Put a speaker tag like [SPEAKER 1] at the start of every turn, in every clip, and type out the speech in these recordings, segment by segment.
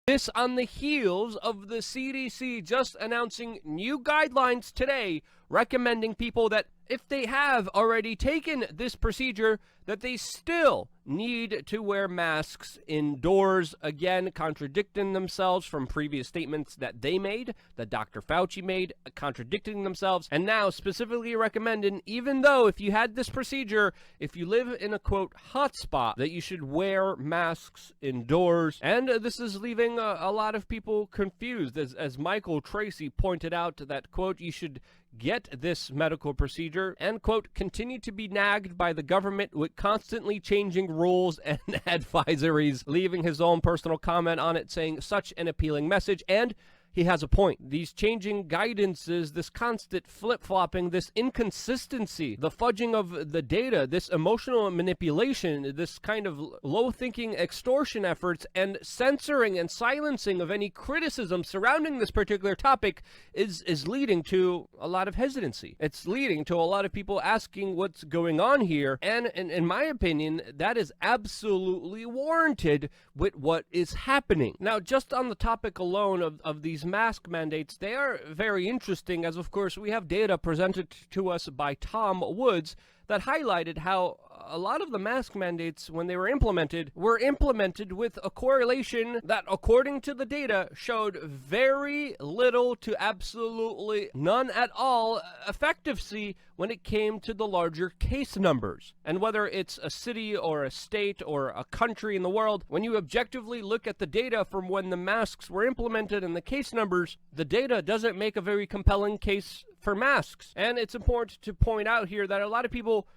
[SPEAKER 1] This on the heels of the CDC just announcing new guidelines today recommending people that if they have already taken this procedure, that they still need to wear masks indoors, again contradicting themselves from previous statements that they made, that Dr. Fauci made, contradicting themselves, and now specifically recommending, even though if you had this procedure, if you live in a quote hotspot, that you should wear masks indoors. And this is leaving a lot of people confused, as Michael Tracy pointed out, that quote, you should get this medical procedure and quote, continue to be nagged by the government with constantly changing rules and advisories, leaving his own personal comment on it saying such an appealing message. And he has a point. These changing guidances, this constant flip-flopping, this inconsistency, the fudging of the data, this emotional manipulation, this kind of low-thinking extortion efforts, and censoring and silencing of any criticism surrounding this particular topic is leading to a lot of hesitancy. It's leading to a lot of people asking what's going on here, and in my opinion, that is absolutely warranted with what is happening. Now, just on the topic alone of these mask mandates, they are very interesting, as of course we have data presented to us by Tom Woods that highlighted how a lot of the mask mandates, when they were implemented with a correlation that, according to the data, showed very little to absolutely none at all effectiveness when it came to the larger case numbers. And whether it's a city or a state or a country in the world, when you objectively look at the data from when the masks were implemented and the case numbers, the data doesn't make a very compelling case for masks. And it's important to point out here that a lot of people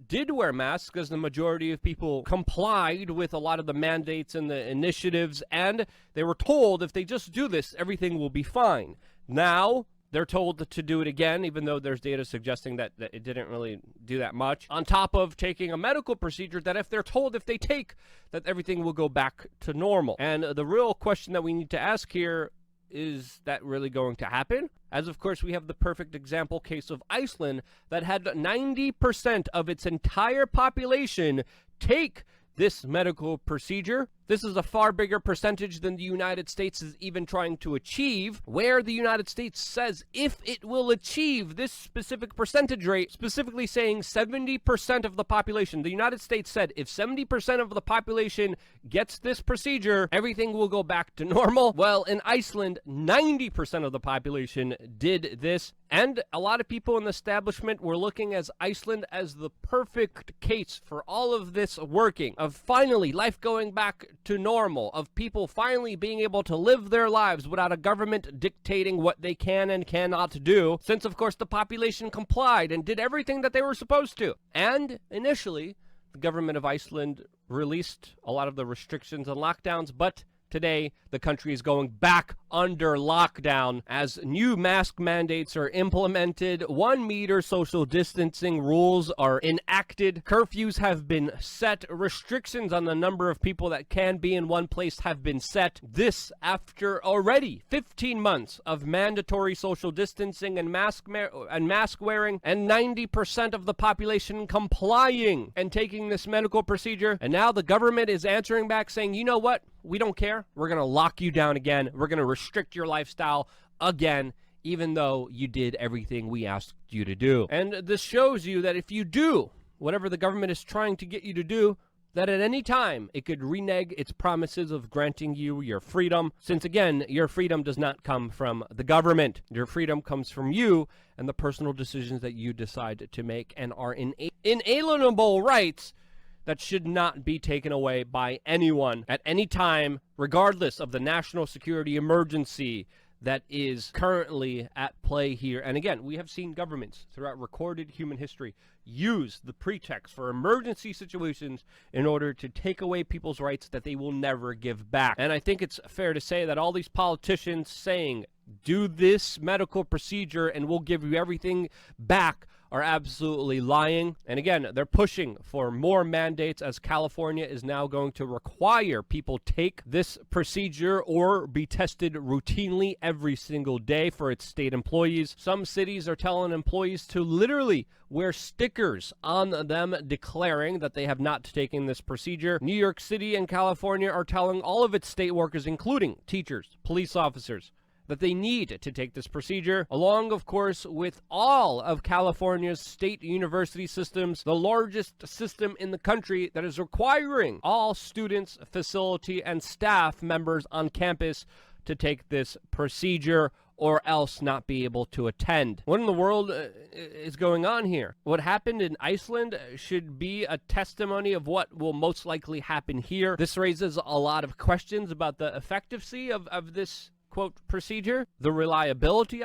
[SPEAKER 1] did wear masks, because the majority of people complied with a lot of the mandates and the initiatives, and they were told if they just do this, everything will be fine. Now they're told to do it again, even though there's data suggesting that it didn't really do that much, on top of taking a medical procedure that if they're told if they take, that everything will go back to normal. And the real question that we need to ask here, is that really going to happen? As of course we have the perfect example case of Iceland that had 90% of its entire population take this medical procedure. This is a far bigger percentage than the United States is even trying to achieve, where the United States says if it will achieve this specific percentage rate, specifically saying 70% of the population. The United States said if 70% of the population gets this procedure, everything will go back to normal. Well, in Iceland, 90% of the population did this, and a lot of people in the establishment were looking at Iceland as the perfect case for all of this working, of finally life going back to normal, of people finally being able to live their lives without a government dictating what they can and cannot do, since of course the population complied and did everything that they were supposed to. And initially, the government of Iceland released a lot of the restrictions and lockdowns, but today, the country is going back under lockdown as new mask mandates are implemented, 1 meter social distancing rules are enacted, curfews have been set, restrictions on the number of people that can be in one place have been set. This after already 15 months of mandatory social distancing and mask wearing, and 90% of the population complying and taking this medical procedure. And now the government is answering back saying, you know what? We don't care. We're going to lock you down again. We're going to restrict your lifestyle again, even though you did everything we asked you to do. And this shows you that if you do whatever the government is trying to get you to do, that at any time it could renege its promises of granting you your freedom, since again, your freedom does not come from the government. Your freedom comes from you and the personal decisions that you decide to make, and are inalienable rights that should not be taken away by anyone at any time, regardless of the national security emergency that is currently at play here. And again, we have seen governments throughout recorded human history use the pretext for emergency situations in order to take away people's rights that they will never give back. And I think it's fair to say that all these politicians saying, do this medical procedure and we'll give you everything back, are absolutely lying. And again, they're pushing for more mandates, as California is now going to require people take this procedure or be tested routinely every single day for its state employees. Some cities are telling employees to literally wear stickers on them declaring that they have not taken this procedure. New York City and California are telling all of its state workers, including teachers, police officers, that they need to take this procedure, along, of course, with all of California's state university systems, the largest system in the country that is requiring all students, facility, and staff members on campus to take this procedure or else not be able to attend. What in the world is going on here? What happened in Iceland should be a testimony of what will most likely happen here. This raises a lot of questions about the effectiveness of this quote procedure, the reliability